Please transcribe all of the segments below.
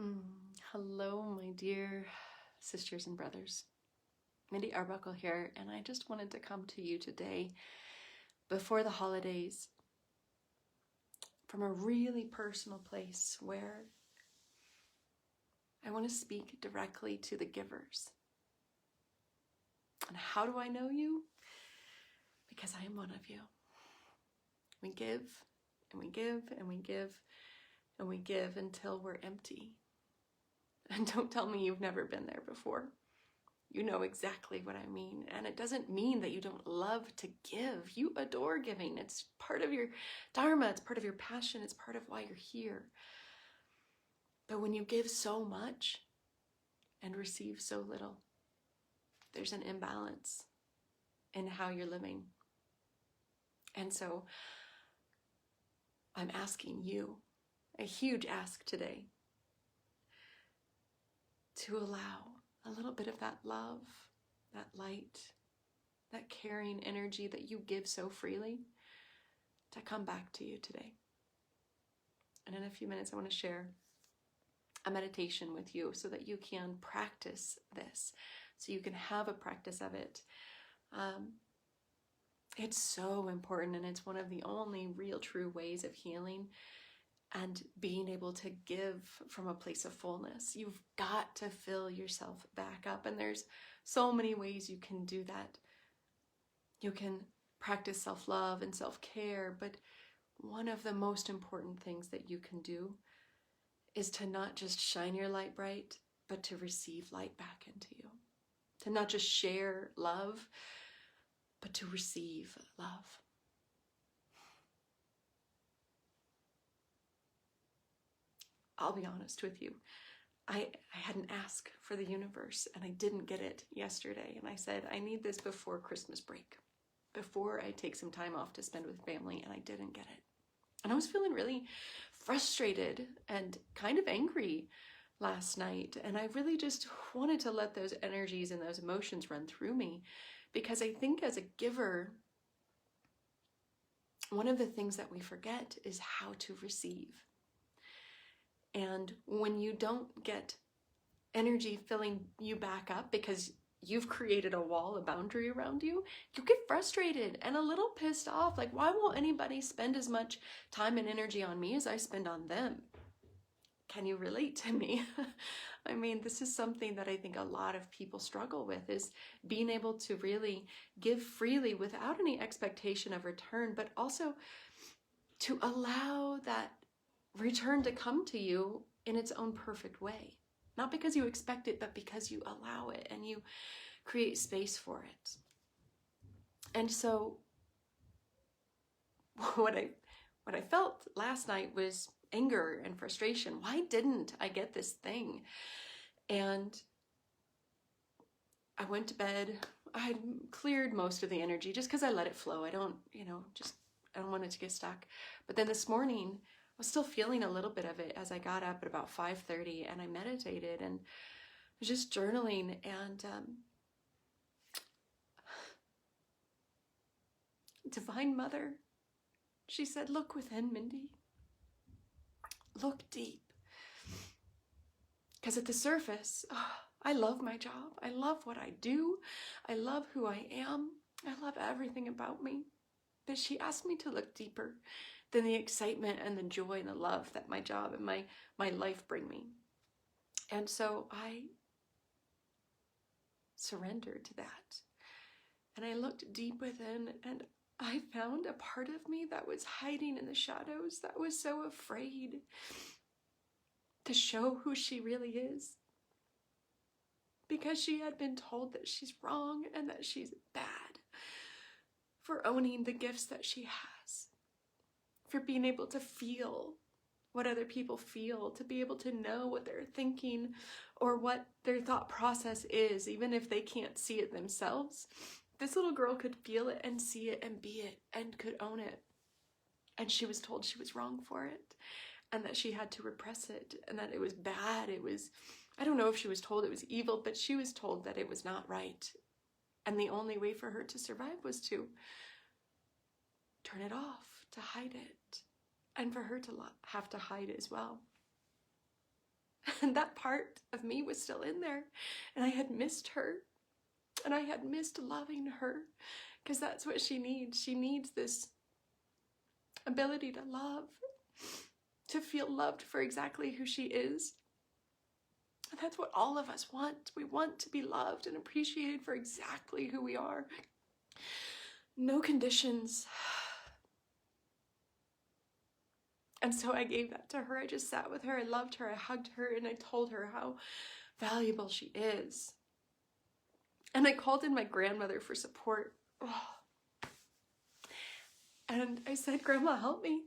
Mm, Hello, my dear sisters and brothers. Mindy Arbuckle here, and I just wanted to come to you today before the holidays from a really personal place where I want to speak directly to the givers. And how do I know you? Because I am one of you. We give, and we give, and we give, and we give until we're empty. And don't tell me you've never been there before. You know exactly what I mean. And it doesn't mean that you don't love to give. You adore giving. It's part of your dharma. It's part of your passion. It's part of why you're here. But when you give so much and receive so little, there's an imbalance in how you're living. And so I'm asking you, a huge ask today, to allow a little bit of that love, that light, that caring energy that you give so freely to come back to you today. And in a few minutes, I want to share a meditation with you so that you can practice this, so you can have a practice of it. It's so important, and it's one of the only real true ways of healing and being able to give from a place of fullness. You've got to fill yourself back up, and there's so many ways you can do that. You can practice self-love and self-care, but one of the most important things that you can do is to not just shine your light bright, but to receive light back into you. To not just share love, but to receive love. I'll be honest with you. I had an ask for the universe, and I didn't get it yesterday. And I said, I need this before Christmas break, before I take some time off to spend with family, and I didn't get it. And I was feeling really frustrated and kind of angry last night. And I really just wanted to let those energies and those emotions run through me, because I think as a giver, one of the things that we forget is how to receive. And when you don't get energy filling you back up because you've created a wall, a boundary around you, you get frustrated and a little pissed off. Like, why won't anybody spend as much time and energy on me as I spend on them? Can you relate to me? I mean, this is something that I think a lot of people struggle with, is being able to really give freely without any expectation of return, but also to allow that return to come to you in its own perfect way. Not because you expect it, but because you allow it and you create space for it. And so what I felt last night was anger and frustration. Why didn't I get this thing? And I went to bed. I had cleared most of the energy just because I let it flow. I don't want it to get stuck. But then this morning, I was still feeling a little bit of it as I got up at about 5:30, and I meditated and was just journaling, and Divine Mother, she said, look within, Mindy. Look deep. Because at the surface, I love my job. I love what I do. I love who I am. I love everything about me. But she asked me to look deeper than the excitement and the joy and the love that my job and my life bring me. And so I surrendered to that. And I looked deep within, and I found a part of me that was hiding in the shadows, that was so afraid to show who she really is. Because she had been told that she's wrong and that she's bad for owning the gifts that she has, for being able to feel what other people feel, to be able to know what they're thinking or what their thought process is, even if they can't see it themselves. This little girl could feel it and see it and be it and could own it. And she was told she was wrong for it, and that she had to repress it, and that it was bad. It was, I don't know if she was told it was evil, but she was told that it was not right. And the only way for her to survive was to turn it off, to hide it, and for her to have to hide as well. And that part of me was still in there. And I had missed her. And I had missed loving her. Because that's what she needs. She needs this ability to love. To feel loved for exactly who she is. And that's what all of us want. We want to be loved and appreciated for exactly who we are. No conditions. And so I gave that to her. I just sat with her. I loved her. I hugged her. And I told her how valuable she is. And I called in my grandmother for support. Oh. And I said, Grandma, help me.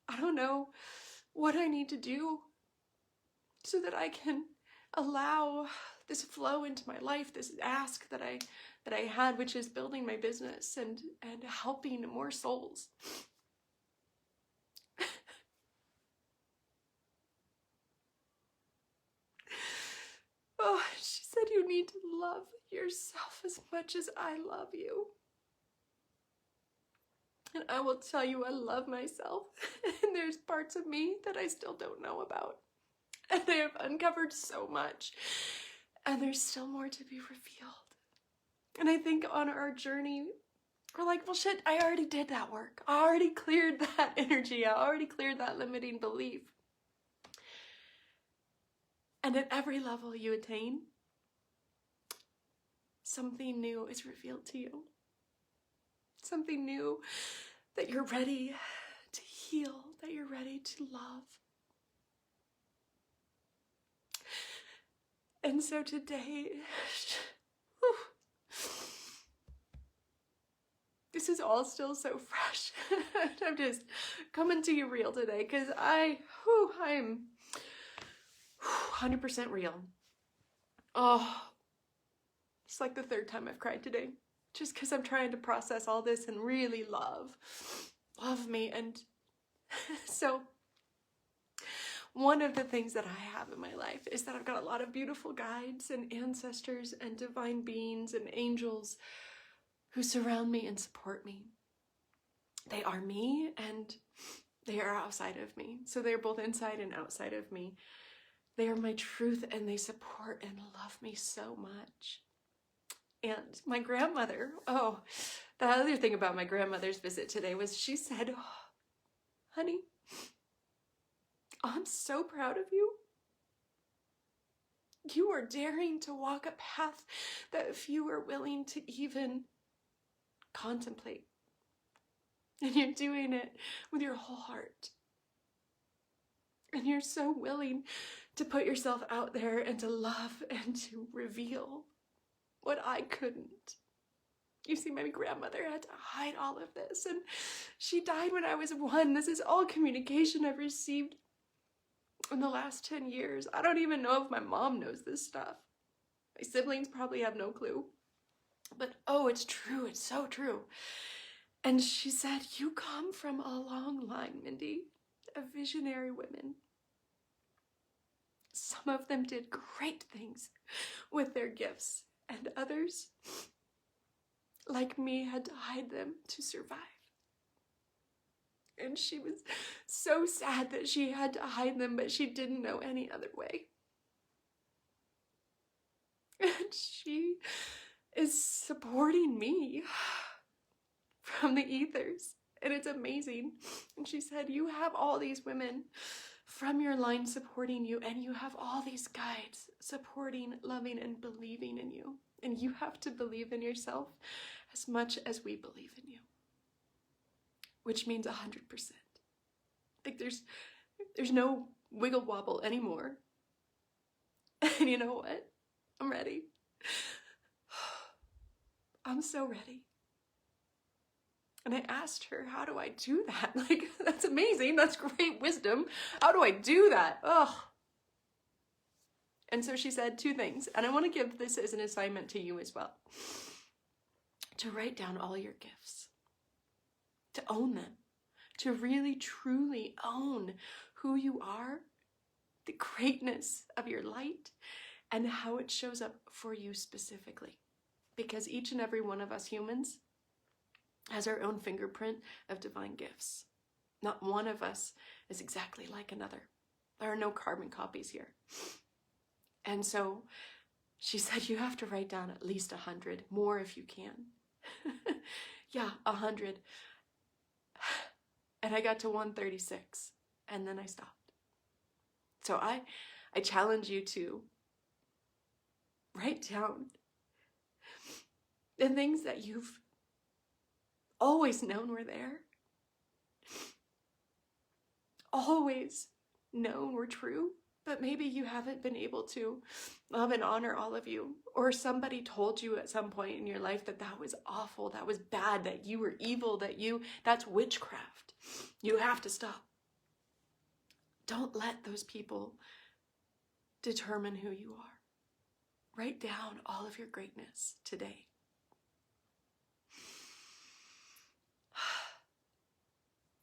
I don't know what I need to do so that I can allow this flow into my life, this ask that I had, which is building my business and helping more souls. Oh, she said, you need to love yourself as much as I love you. And I will tell you, I love myself. And there's parts of me that I still don't know about. And I have uncovered so much. And there's still more to be revealed. And I think on our journey, we're like, well, shit, I already did that work. I already cleared that energy. I already cleared that limiting belief. And at every level you attain, something new is revealed to you. Something new that you're ready to heal, that you're ready to love. And so today, this is all still so fresh. I'm just coming to you real today because I'm 100% real. Oh, it's like the third time I've cried today. Just because I'm trying to process all this and really love me. And so one of the things that I have in my life is that I've got a lot of beautiful guides and ancestors and divine beings and angels who surround me and support me. They are me and they are outside of me. So they're both inside and outside of me. They are my truth and they support and love me so much. And my grandmother, the other thing about my grandmother's visit today was she said, honey, I'm so proud of you. You are daring to walk a path that few are willing to even contemplate. And you're doing it with your whole heart. And you're so willing to put yourself out there and to love and to reveal what I couldn't. You see, my grandmother had to hide all of this, and she died when I was 1. This is all communication I've received in the last 10 years. I don't even know if my mom knows this stuff. My siblings probably have no clue. But it's true. It's so true. And she said, you come from a long line, Mindy, of visionary women. Some of them did great things with their gifts, and others, like me, had to hide them to survive. And she was so sad that she had to hide them, but she didn't know any other way. And she is supporting me from the ethers, and it's amazing. And she said, you have all these women from your line supporting you, and you have all these guides supporting, loving, and believing in you. And you have to believe in yourself as much as we believe in you, which means 100%. Like there's no wiggle wobble anymore. And you know what? I'm ready. I'm so ready. And I asked her, how do I do that? Like, that's amazing. That's great wisdom. How do I do that? And so she said 2 things. And I want to give this as an assignment to you as well. To write down all your gifts. To own them. To really, truly own who you are. The greatness of your light. And how it shows up for you specifically. Because each and every one of us humans has our own fingerprint of divine gifts. Not one of us is exactly like another. There are no carbon copies here. And so she said, you have to write down at least 100, more if you can. Yeah, 100. And I got to 136, and then I stopped. So I challenge you to write down the things that you've always known were there, always known were true, but maybe you haven't been able to love and honor all of you. Or somebody told you at some point in your life that that was awful, that was bad, that you were evil, that's witchcraft. You have to stop. Don't let those people determine who you are. Write down all of your greatness today.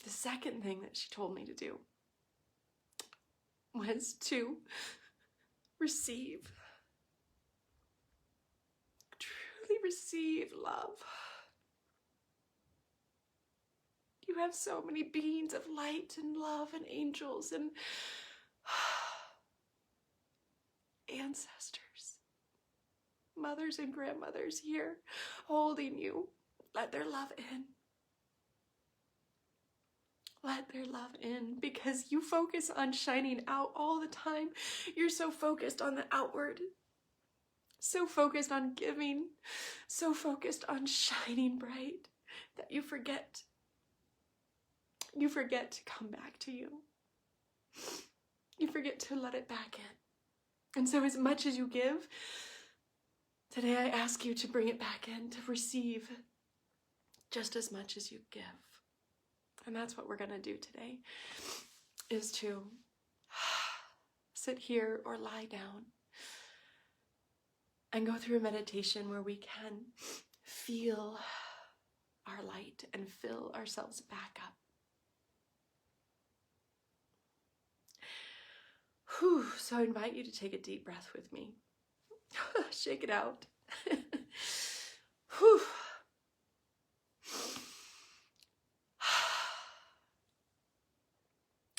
The second thing that she told me to do was to receive, truly receive love. You have so many beings of light and love and angels and ancestors, mothers and grandmothers here holding you. Let their love in. Let their love in, because you focus on shining out all the time. You're so focused on the outward, so focused on giving, so focused on shining bright that you forget. You forget to come back to you. You forget to let it back in. And so as much as you give, today I ask you to bring it back in, to receive just as much as you give. And that's what we're going to do today, is to sit here or lie down and go through a meditation where we can feel our light and fill ourselves back up. Whew. So I invite you to take a deep breath with me. Shake it out. Whew.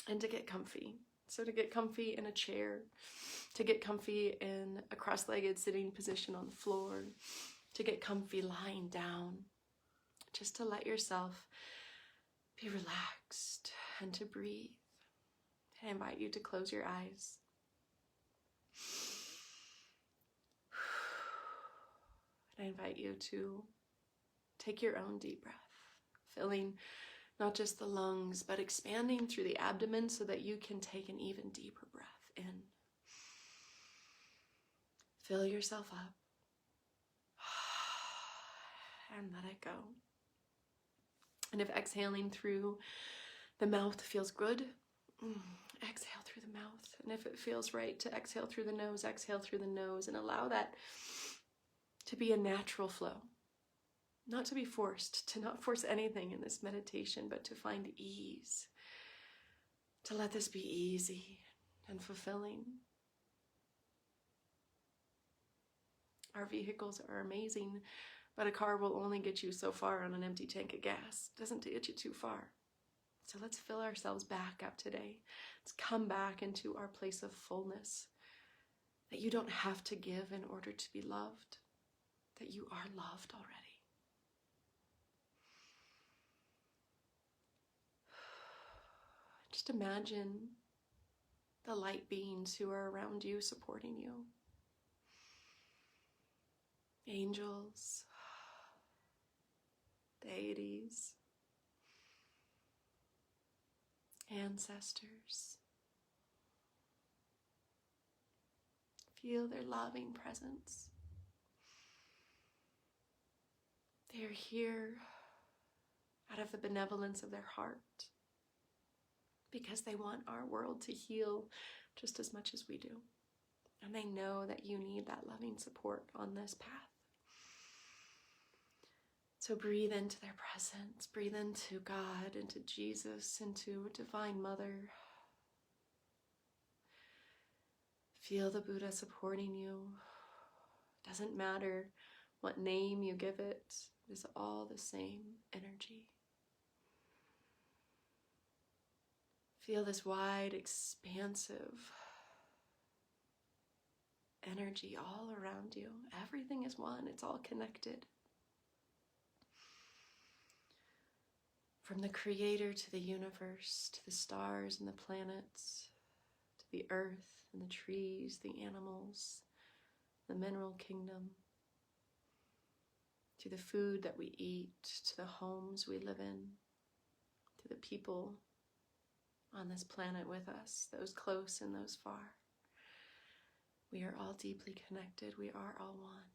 And to get comfy. So to get comfy in a chair, to get comfy in a cross-legged sitting position on the floor, to get comfy lying down, just to let yourself be relaxed and to breathe. I invite you to close your eyes. And I invite you to take your own deep breath, filling not just the lungs, but expanding through the abdomen so that you can take an even deeper breath in. Fill yourself up and let it go. And if exhaling through the mouth feels good, exhale through the mouth. And if it feels right to exhale through the nose, exhale through the nose, and allow that to be a natural flow. Not to be forced, to not force anything in this meditation, but to find ease, to let this be easy and fulfilling. Our vehicles are amazing, but a car will only get you so far on an empty tank of gas. It doesn't get you too far. So let's fill ourselves back up today. Let's come back into our place of fullness, that you don't have to give in order to be loved, that you are loved already. Just imagine the light beings who are around you, supporting you. Angels, deities, ancestors. Feel their loving presence. They are here out of the benevolence of their heart, because they want our world to heal just as much as we do. And they know that you need that loving support on this path. So breathe into their presence, breathe into God, into Jesus, into Divine Mother. Feel the Buddha supporting you. Doesn't matter what name you give it, it is all the same energy. Feel this wide, expansive energy all around you. Everything is one. It's all connected. From the creator to the universe, to the stars and the planets, to the earth and the trees, the animals, the mineral kingdom, to the food that we eat, to the homes we live in, to the people on this planet with us, those close and those far. We are all deeply connected. We are all one.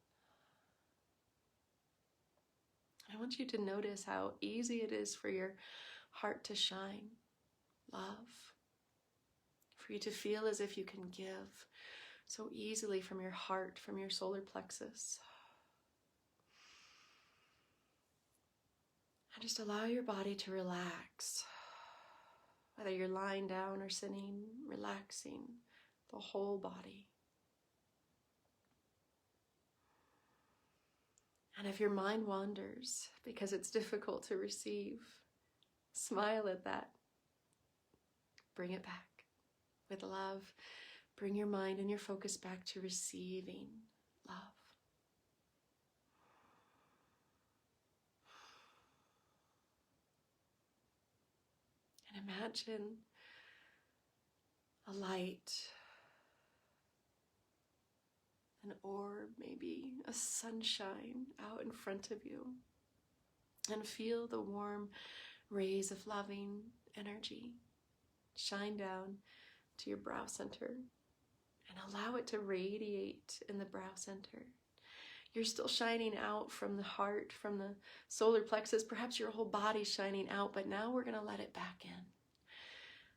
I want you to notice how easy it is for your heart to shine, love, for you to feel as if you can give so easily from your heart, from your solar plexus. And just allow your body to relax, whether you're lying down or sitting, relaxing the whole body. And if your mind wanders because it's difficult to receive, smile at that. Bring it back with love. Bring your mind and your focus back to receiving love. And imagine a light, an orb, maybe a sunshine out in front of you, and feel the warm rays of loving energy shine down to your brow center and allow it to radiate in the brow center. You're still shining out from the heart, from the solar plexus, perhaps your whole body's shining out, but now we're going to let it back in.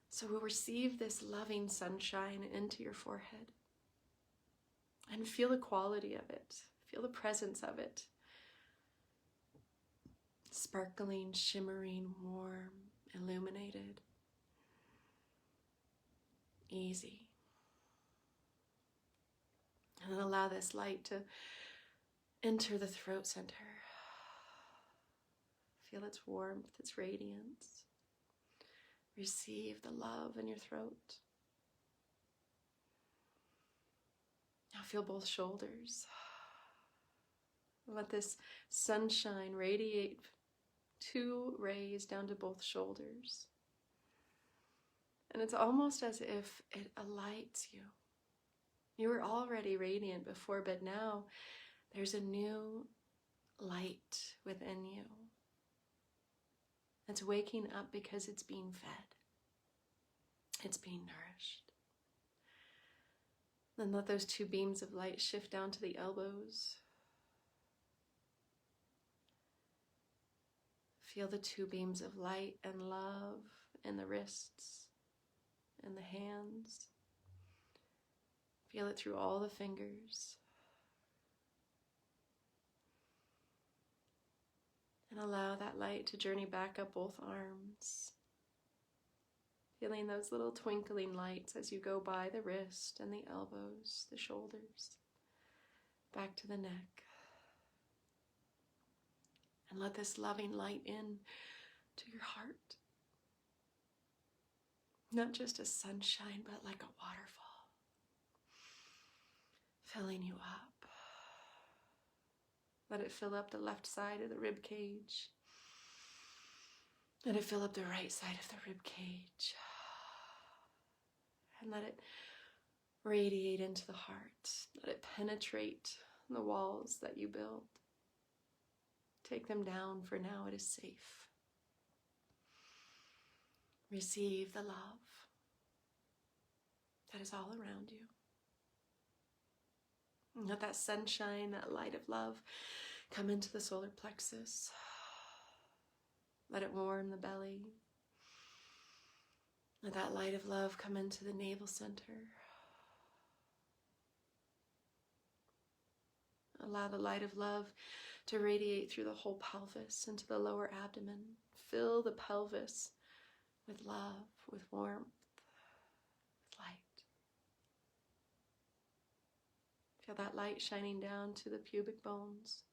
So we'll receive this loving sunshine into your forehead. And feel the quality of it. Feel the presence of it. Sparkling, shimmering, warm, illuminated. Easy. And then allow this light to enter the throat center. Feel its warmth, its radiance. Receive the love in your throat. Now feel both shoulders. Let this sunshine radiate 2 rays down to both shoulders. And it's almost as if it alights you. You were already radiant before, but now there's a new light within you. It's waking up because it's being fed. It's being nourished. Then let those 2 beams of light shift down to the elbows. Feel the 2 beams of light and love in the wrists and the hands. Feel it through all the fingers. And allow that light to journey back up both arms. Feeling those little twinkling lights as you go by the wrist and the elbows, the shoulders, back to the neck. And let this loving light in to your heart. Not just a sunshine, but like a waterfall, filling you up. Let it fill up the left side of the rib cage. Let it fill up the right side of the rib cage. And let it radiate into the heart. Let it penetrate the walls that you build. Take them down, for now it is safe. Receive the love that is all around you. And let that sunshine, that light of love, come into the solar plexus. Let it warm the belly. Let that light of love come into the navel center. Allow the light of love to radiate through the whole pelvis into the lower abdomen. Fill the pelvis with love, with warmth, with light. Feel that light shining down to the pubic bones.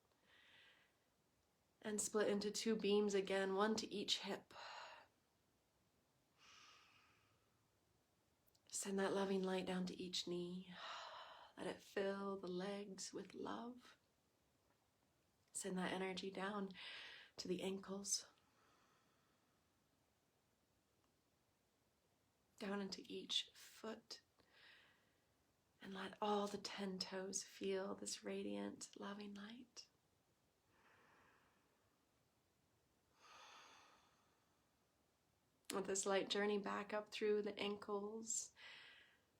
And split into 2 beams again, 1 to each hip. Send that loving light down to each knee. Let it fill the legs with love. Send that energy down to the ankles, down into each foot, and let all the 10 toes feel this radiant, loving light. Let this light journey back up through the ankles,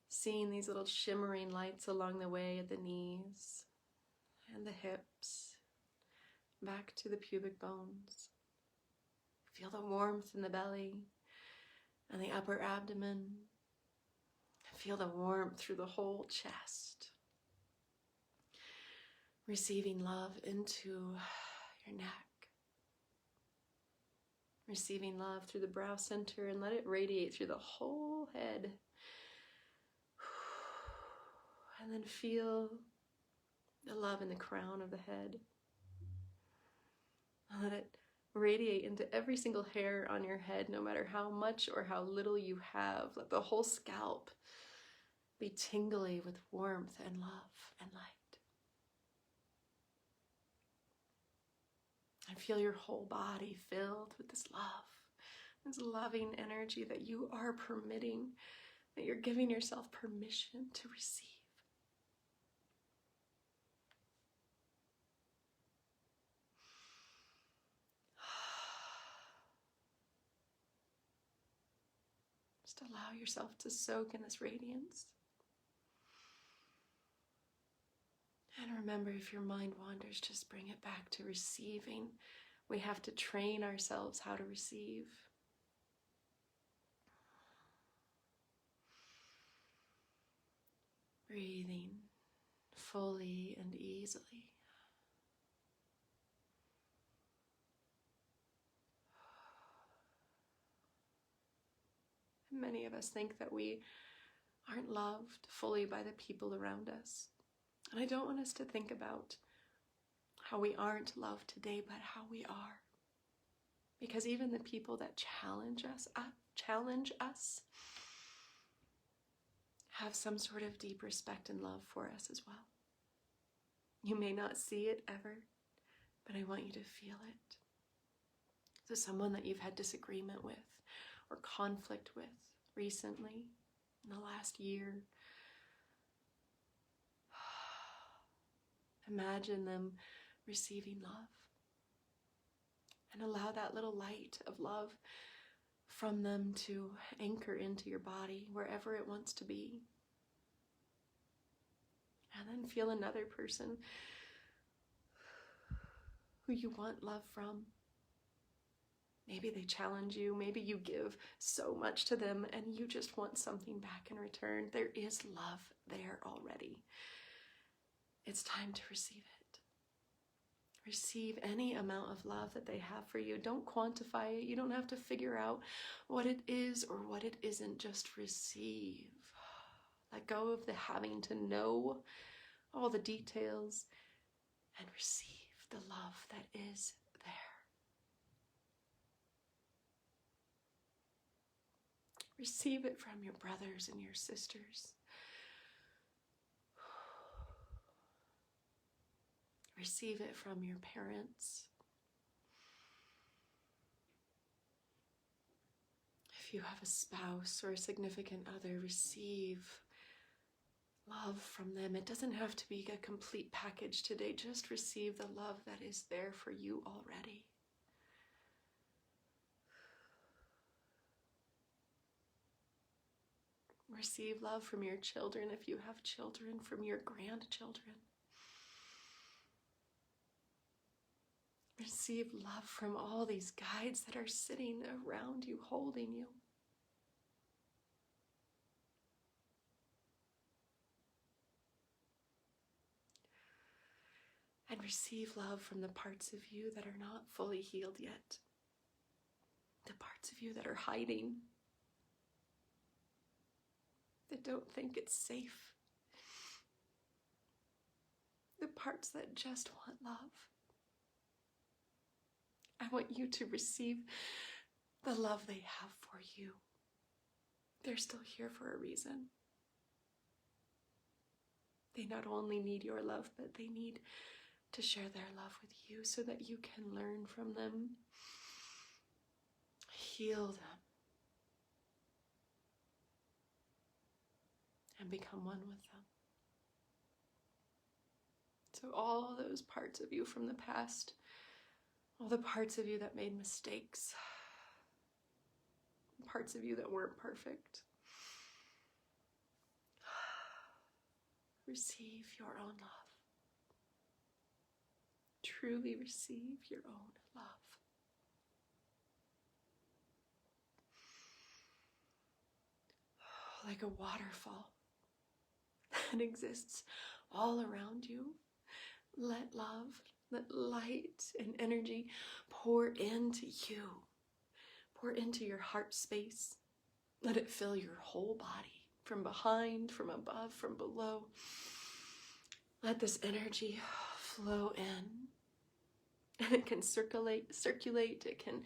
seeing these little shimmering lights along the way at the knees and the hips, back to the pubic bones. Feel the warmth in the belly and the upper abdomen. Feel the warmth through the whole chest. Receiving love into your neck. Receiving love through the brow center, and let it radiate through the whole head. And then feel the love in the crown of the head. And let it radiate into every single hair on your head, no matter how much or how little you have. Let the whole scalp be tingly with warmth and love and light. And feel your whole body filled with this love, this loving energy that you are permitting, that you're giving yourself permission to receive. Just allow yourself to soak in this radiance. And remember, if your mind wanders, just bring it back to receiving. We have to train ourselves how to receive. Breathing fully and easily. Many of us think that we aren't loved fully by the people around us. And I don't want us to think about how we aren't loved today, but how we are. Because even the people that challenge us have some sort of deep respect and love for us as well. You may not see it ever, but I want you to feel it. So someone that you've had disagreement with or conflict with recently, in the last year, imagine them receiving love. And allow that little light of love from them to anchor into your body wherever it wants to be. And then feel another person who you want love from. Maybe they challenge you. Maybe you give so much to them and you just want something back in return. There is love there already. It's time to receive it. Receive any amount of love that they have for you. Don't quantify it. You don't have to figure out what it is or what it isn't. Just receive. Let go of the having to know all the details and receive the love that is there. Receive it from your brothers and your sisters. Receive it from your parents. If you have a spouse or a significant other, receive love from them. It doesn't have to be a complete package today. Just receive the love that is there for you already. Receive love from your children if you have children, from your grandchildren. Receive love from all these guides that are sitting around you, holding you. And receive love from the parts of you that are not fully healed yet. The parts of you that are hiding, that don't think it's safe. The parts that just want love. I want you to receive the love they have for you. They're still here for a reason. They not only need your love, but they need to share their love with you so that you can learn from them, heal them, and become one with them. So all those parts of you from the past, all the parts of you that made mistakes, parts of you that weren't perfect, receive your own love. Truly receive your own love. Like a waterfall that exists all around you. Let love, let light and energy pour into you. Pour into your heart space. Let it fill your whole body, from behind, from above, from below. Let this energy flow in. And it can circulate, it can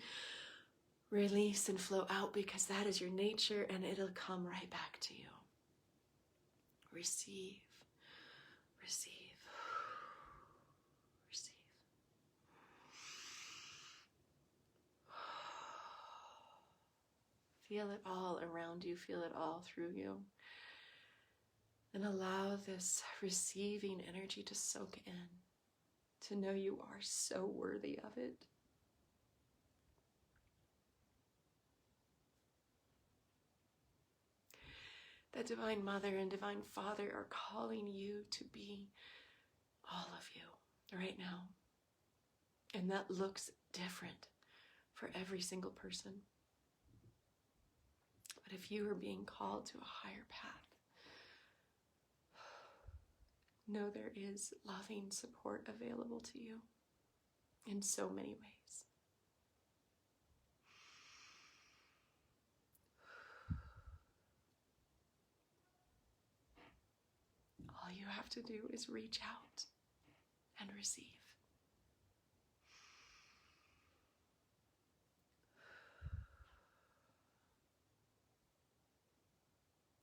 release and flow out, because that is your nature, and it'll come right back to you. Receive, receive, receive. Feel it all around you, feel it all through you. And allow this receiving energy to soak in, to know you are so worthy of it. That Divine Mother and Divine Father are calling you to be all of you right now. And that looks different for every single person. But if you are being called to a higher path, know there is loving support available to you in so many ways. All you have to do is reach out and receive.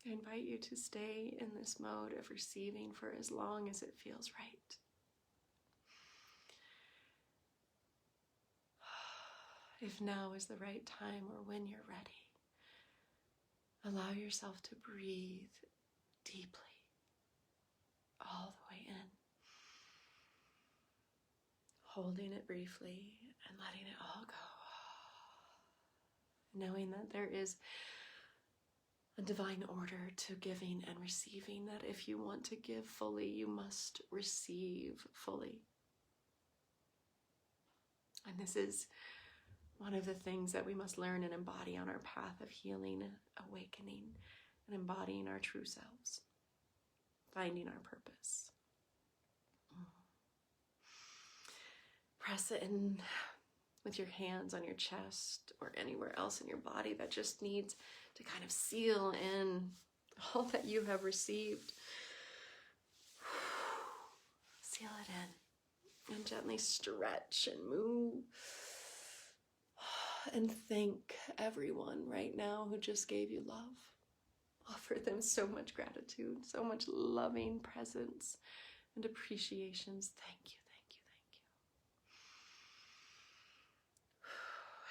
I invite you to stay in this mode of receiving for as long as it feels right. If now is the right time, or when you're ready, allow yourself to breathe deeply, all the way in, holding it briefly and letting it all go, knowing that there is a divine order to giving and receiving, that if you want to give fully, you must receive fully. And this is one of the things that we must learn and embody on our path of healing, awakening, and embodying our true selves, finding our purpose. Press it in with your hands on your chest or anywhere else in your body that just needs to kind of seal in all that you have received. Seal it in and gently stretch and move. And thank everyone right now who just gave you love. Offer them so much gratitude, so much loving presence and appreciations. Thank you, thank you, thank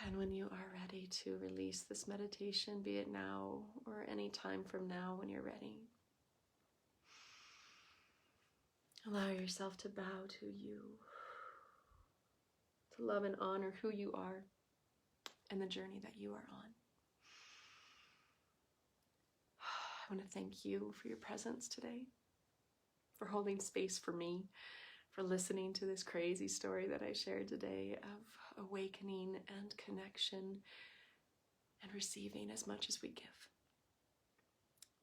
you. And when you are ready to release this meditation, be it now or any time from now when you're ready, allow yourself to bow to you, to love and honor who you are and the journey that you are on. I want to thank you for your presence today, for holding space for me, for listening to this crazy story that I shared today of awakening and connection and receiving as much as we give.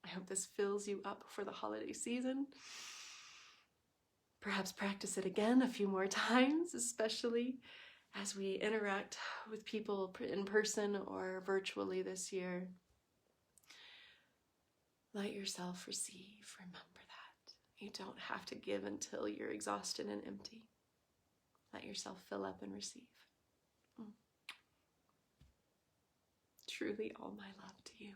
I hope this fills you up for the holiday season. Perhaps practice it again a few more times, especially as we interact with people in person or virtually this year. Let yourself receive. Remember that. You don't have to give until you're exhausted and empty. Let yourself fill up and receive. Truly all my love to you.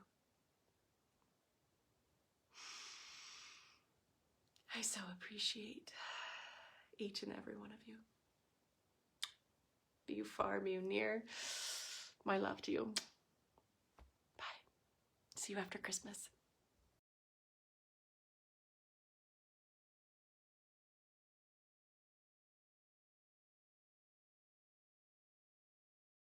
I so appreciate each and every one of you. Be you far, be you near. My love to you. Bye. See you after Christmas.